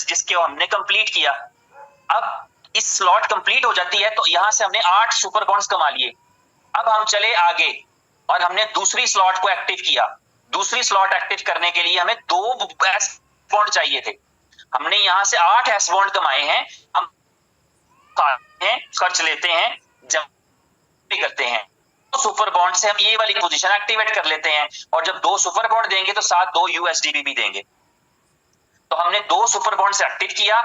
जिसके हमने कंप्लीट किया। अब इस स्लॉट कंप्लीट हो जाती है तो यहां से हमने 8 सुपर बॉन्ड्स कमा लिए। अब हम चले आगे और हमने दूसरी स्लॉट को एक्टिव किया। दूसरी स्लॉट एक्टिव करने के लिए हमें 2 एस बॉन्ड चाहिए थे। हमने यहां से 8 एस बॉन्ड कमाए हैं। हम खर्च लेते हैं, जब करते हैं तो सुपर बॉन्ड से हम ये वाली पोजीशन एक्टिवेट कर लेते हैं, और जब 2 सुपर बॉन्ड देंगे तो साथ 2 यूएसडीबी भी देंगे। तो हमने 2 सुपर बॉन्ड से एक्टिव किया।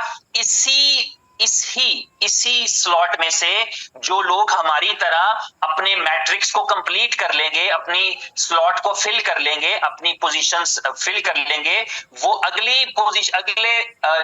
इसी स्लॉट में से जो लोग हमारी तरह अपने मैट्रिक्स को कंप्लीट कर लेंगे, अपनी स्लॉट को फिल कर लेंगे, अपनी पोजीशंस फिल कर लेंगे, वो अगले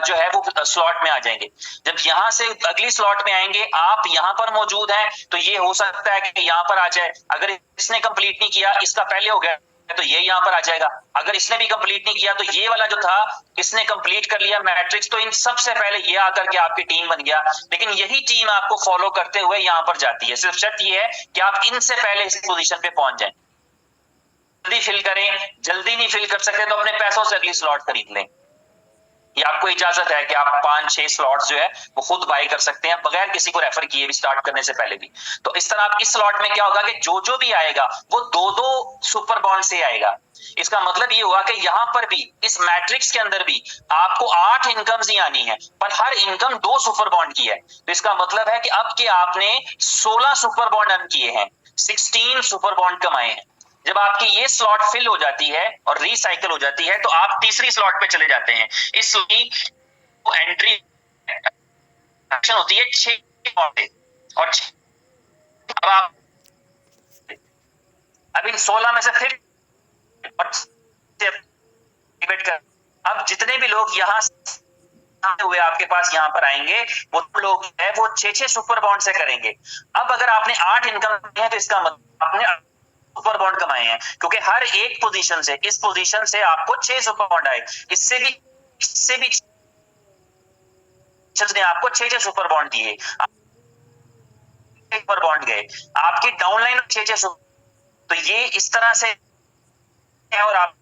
जो है वो स्लॉट में आ जाएंगे। जब यहां से अगली स्लॉट में आएंगे, आप यहां पर मौजूद हैं तो ये हो सकता है कि यहां पर आ जाए। अगर इसने कंप्लीट नहीं किया, इसका पहले हो गया तो ये यहां पर आ जाएगा। अगर इसने भी कंप्लीट नहीं किया तो ये वाला जो था, इसने कंप्लीट कर लिया मैट्रिक्स, तो इन सबसे पहले ये आकर के आपकी टीम बन गया। लेकिन यही टीम आपको फॉलो करते हुए यहां पर जाती है। सिर्फ शर्त ये है कि आप इनसे पहले इस पोजीशन पे पहुंच जाएं। जल्दी फिल करें, जल्दी नहीं फिल कर सकते तो अपने पैसों से अगली स्लॉट खरीद लें। ये आपको इजाजत है कि आप 5-6 स्लॉट्स जो है वो खुद बाय कर सकते हैं बगैर किसी को रेफर किए भी, स्टार्ट करने से पहले भी। तो इस तरह आप इस स्लॉट में क्या होगा कि जो भी आएगा वो 2-2 सुपर बॉन्ड से आएगा। इसका मतलब ये हुआ कि यहां पर भी, इस मैट्रिक्स के अंदर भी आपको 8 इनकम्स ही आनी है, पर हर इनकम 2 सुपर बॉन्ड की है। तो इसका मतलब है कि अब के आपने 16 सुपर बॉन्ड अर्न किए हैं, 16 सुपर बॉन्ड कमाए हैं। जब आपकी ये स्लॉट फिल हो जाती है और रिसाइकल हो जाती है तो आप तीसरी स्लॉट पे चले जाते हैं। इसलिए एंट्री एक्शन होती है 6 और अब आप अब इन 16 में से फिर अब जितने भी लोग यहाँ हुए आपके पास यहाँ पर आएंगे, वो लोग है वो 6-6 सुपर बॉन्ड से करेंगे। अब अगर आपने 8 इनकम है तो इसका मतलब आपने सुपर बॉन्ड कमाए हैं, क्योंकि हर एक पोजीशन से, इस पोजीशन से आपको 6 सुपर बॉन्ड आए। इससे भी ने आपको 6-6 सुपर बॉन्ड दिए, सुपर बॉन्ड गए आपकी डाउनलाइन 6-6 सुपर। तो ये इस तरह से है, और आप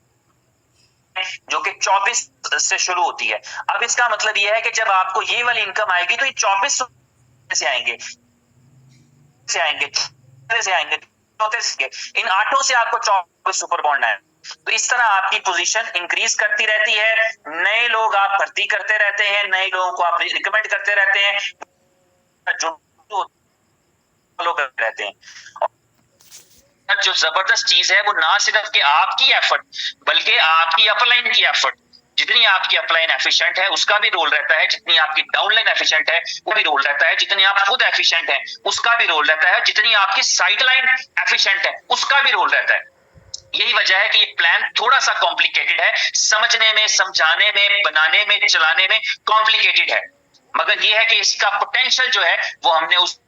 जो कि 24 से शुरू होती है। अब इसका मतलब यह है कि जब आपको ये वाली इनकम आएगी तो ये 24 से आएंगे, से आएंगे, इन 8 से आपको 24 सुपर बॉन्ड आए। तो इस तरह आपकी पोजीशन इंक्रीज करती रहती है, नए लोग आप भर्ती करते रहते हैं, नए लोगों को आप रिकमेंड करते रहते हैं, जो फॉलो करते रहते हैं। और जो जबरदस्त चीज है वो ना सिर्फ कि आपकी एफर्ट, बल्कि आपकी अपलाइन की एफर्ट, जितनी आपकी अपलाइन एफिशिएंट है उसका भी रोल रहता है, जितनी आपकी डाउनलाइन एफिशिएंट है वो भी रोल रहता है, जितनी आप खुद एफिशिएंट है उसका भी रोल रहता है, जितनी आपकी साइडलाइन एफिशिएंट है उसका भी रोल रहता है। यही वजह है कि ये प्लान थोड़ा सा कॉम्प्लिकेटेड है, समझने में, समझाने में, बनाने में, चलाने में कॉम्प्लिकेटेड है, मगर ये है कि इसका पोटेंशियल जो है वो हमने उस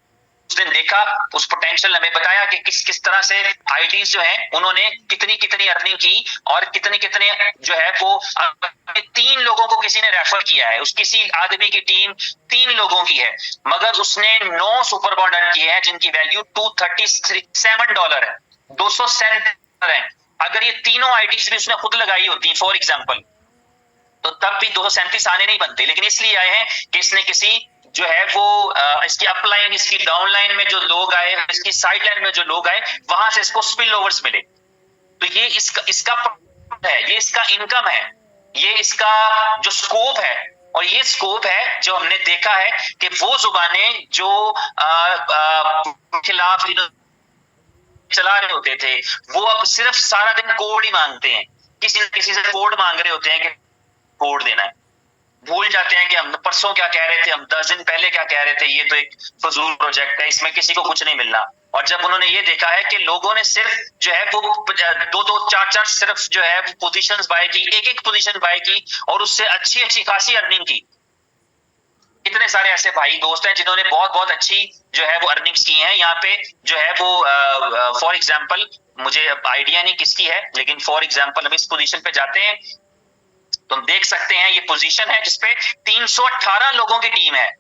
दिन देखा। उस पोटेंशियल हमें बताया कि किस किस तरह से आईडीज जो हैं उन्होंने कितनी कितनी अर्निंग की, और कितने कितने जो है वो 3 लोगों को किसी ने रेफर किया है। उस किसी आदमी की टीम 3 लोगों की है, मगर उसने 9 सुपर बॉन्ड अर्न किए हैं जिनकी वैल्यू $237 है, 237 है। अगर ये तीनों आईडीज भी उसने खुद लगाई होती फॉर एग्जांपल, तो तब भी 237 आने नहीं बनते, लेकिन इसलिए आए हैं कि इसने किसी जो है वो इसकी अपलाइन, इसकी डाउनलाइन में जो लोग आए, इसकी साइड लाइन में जो लोग आए, वहां से इसको स्पिल ओवर्स मिले। तो ये इसका है, ये इसका इनकम है, ये इसका जो स्कोप है। और ये स्कोप है जो हमने देखा है कि वो जुबानें जो खिलाफ चला रहे होते थे, वो अब सिर्फ सारा दिन कोड ही मांगते हैं, किसी न किसी से कोड मांग रहे होते हैं कि कोड देना है। भूल जाते हैं कि हम परसों क्या कह रहे थे, हम 10 दिन पहले क्या कह रहे थे, ये तो एक फजूल प्रोजेक्ट है, इसमें किसी को कुछ नहीं मिलना। और जब उन्होंने ये देखा है कि लोगों ने सिर्फ जो है वो 2-2, 4-4 सिर्फ जो है पोजीशंस बाय की, एक पोजीशन बाय की, और उससे अच्छी अच्छी खासी अर्निंग की। इतने सारे ऐसे भाई दोस्त हैं जिन्होंने बहुत बहुत अच्छी जो है वो अर्निंग्स की हैं। यहाँ पे जो है वो फॉर एग्जांपल, मुझे आइडिया नहीं किसकी है, लेकिन फॉर एग्जांपल हम इस पोजीशन पे जाते हैं तो हम देख सकते हैं ये पोजीशन है जिसपे 318 लोगों की टीम है,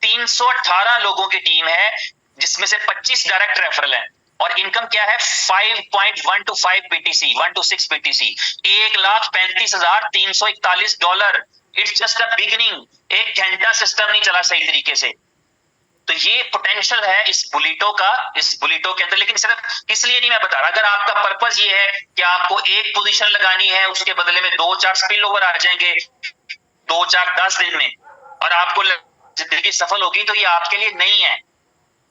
318 लोगों की टीम है, जिसमें से 25 डायरेक्ट रेफरल हैं, और इनकम क्या है 5.125 BTC, 1 to 6 BTC, $1,35,341 it's just a beginning, 1 घंटा सिस्टम नहीं चला सही तरीके से। तो ये पोटेंशियल है इस बुलेटो के अंदर, लेकिन सिर्फ इसलिए नहीं मैं बता रहा। अगर आपका पर्पस ये है कि आपको एक पोजीशन लगानी है, उसके बदले में 2-4 स्पिल ओवर आ जाएंगे 2-4-10 दिन में, और आपको जिंदगी सफल होगी, तो ये आपके लिए नहीं है।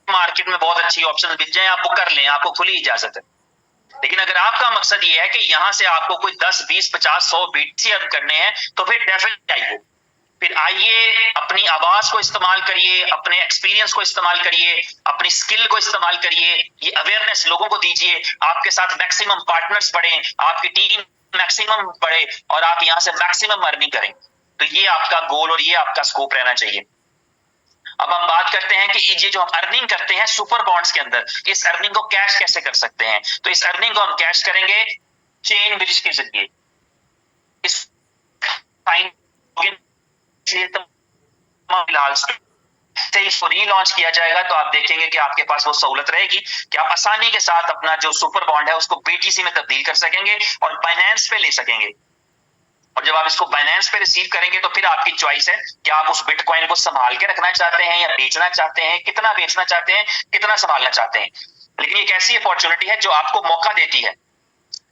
मार्केट में बहुत अच्छी ऑप्शन मिल जाए, आपको कर लें, आपको खुली इजाजत है। लेकिन अगर आपका मकसद ये है कि यहां से आपको कोई 10, 20, 50, 100 बीट्स अर्न करने हैं, तो फिर डेफिनेटली आइए। फिर आइए, अपनी आवाज को इस्तेमाल करिए, अपने एक्सपीरियंस को इस्तेमाल करिए, अपनी स्किल को इस्तेमाल करिए, ये अवेयरनेस लोगों को दीजिए, आपके साथ मैक्सिमम पार्टनर्स बढ़े, आपकी टीम मैक्सिमम बढ़े, और आप यहां से मैक्सिमम अर्निंग करें। तो ये आपका गोल और ये आपका स्कोप रहना चाहिए। अब हम बात करते हैं कि ये जो हम अर्निंग करते हैं सुपर बॉन्ड्स के अंदर, इस अर्निंग को कैश कैसे कर सकते हैं। तो इस अर्निंग को हम कैश करेंगे चेन ब्रिज के जरिए। इस फिलहाल से इसको रीलॉन्च किया जाएगा, तो आप देखेंगे कि आपके पास वो सहूलत रहेगी कि आप आसानी के साथ अपना जो सुपर बॉन्ड है उसको बीटीसी में तब्दील कर सकेंगे और बाइनेंस पे ले सकेंगे। और जब आप इसको बाइनेंस पे रिसीव करेंगे, तो फिर आपकी चॉइस है कि आप उस बिटकॉइन को संभाल के रखना चाहते हैं या बेचना चाहते हैं, कितना बेचना चाहते हैं, कितना संभालना चाहते हैं। लेकिन एक ऐसी अपॉर्चुनिटी है जो आपको मौका देती है।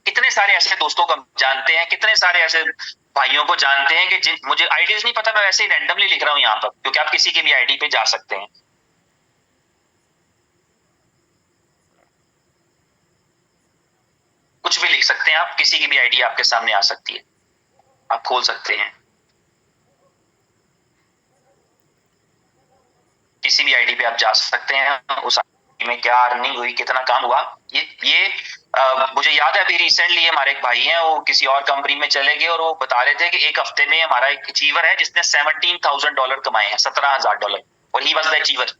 कितने सारे ऐसे दोस्तों को जानते हैं, कितने सारे ऐसे भाइयों को जानते हैं कि मुझे आईडीज नहीं पता, मैं वैसे ही रैंडमली लिख रहा हूं यहां पर, क्योंकि आप किसी की भी आईडी पे जा सकते हैं। कुछ भी लिख सकते हैं आप, किसी की भी आईडी आपके सामने आ सकती है, आप खोल सकते हैं। किसी भी आईडी पे आप जा सकते हैं, उस आईडी में क्या अर्निंग हुई, कितना काम हुआ। ये मुझे याद है अभी रिसेंटली हमारे एक भाई हैं, वो किसी और कंपनी में चले गए और वो बता रहे थे कि एक हफ्ते में हमारा एक अचीवर है जिसने $17,000 कमाए हैं, $17,000, और ही वाज द अचीवर।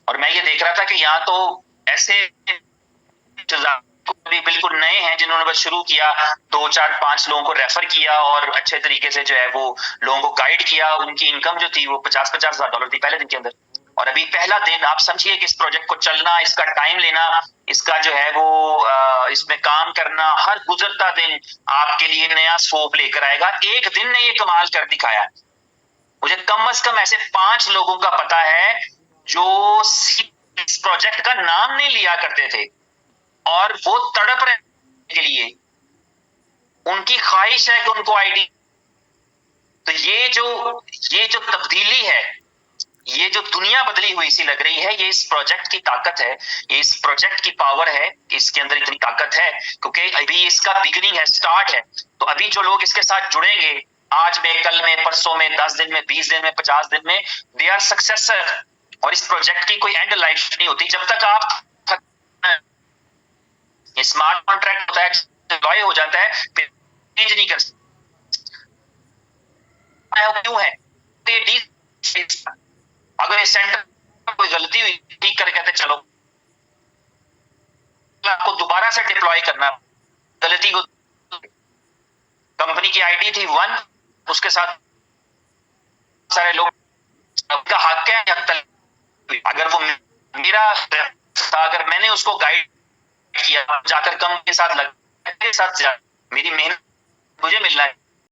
और मैं ये देख रहा था कि यहाँ तो ऐसे भी बिल्कुल नए हैं जिन्होंने बस शुरू किया, 2-4-5 लोगों को रेफर किया और अच्छे तरीके से जो है वो लोगों को गाइड किया। उनकी इनकम जो थी वो $50,000 थी पहले दिन के अंदर। और अभी पहला दिन आप समझिए कि इस प्रोजेक्ट को चलना, इसका टाइम लेना, इसका जो है वो इसमें काम करना, हर गुजरता दिन आपके लिए नया स्कोप लेकर आएगा। एक दिन ने ये कमाल कर दिखाया। मुझे कम से कम ऐसे 5 लोगों का पता है जो इस प्रोजेक्ट का नाम नहीं लिया करते थे और वो तड़प रहे के लिए, उनकी ख्वाहिश है कि उनको आईडी। तो ये जो तब्दीली है, ये जो दुनिया बदली हुई सी लग रही है, ये इस प्रोजेक्ट की ताकत है, ये इस प्रोजेक्ट की पावर है, इसके अंदर इतनी ताकत है क्योंकि अभी इसका बिगिनिंग है, स्टार्ट है। तो अभी जो लोग इसके साथ जुड़ेंगे, आज में, कल में, परसों में, 10 दिन में, 20 दिन में, 50 दिन में, दे आर सक्सेसर। और इस प्रोजेक्ट की कोई एंड लाइफ नहीं होती जब तक आप स्मार्ट कॉन्ट्रैक्ट होता है, डिप्लॉय हो जाता है, फिर चेंज नहीं कर सकते। क्यों है? अगर इस सेंटर में कोई गलती हुई, ठीक करके कहते चलो, आपको दोबारा से डिप्लॉय करना, गलती को, कंपनी की आईडी थी 1, उसके साथ सारे लोग, का हक है, अगर वो मेरा था, अगर मैंने उसको गाइड किया, जाकर कंपनी के साथ लग, मेरे साथ मेरी मेहनत मुझे मिलना है,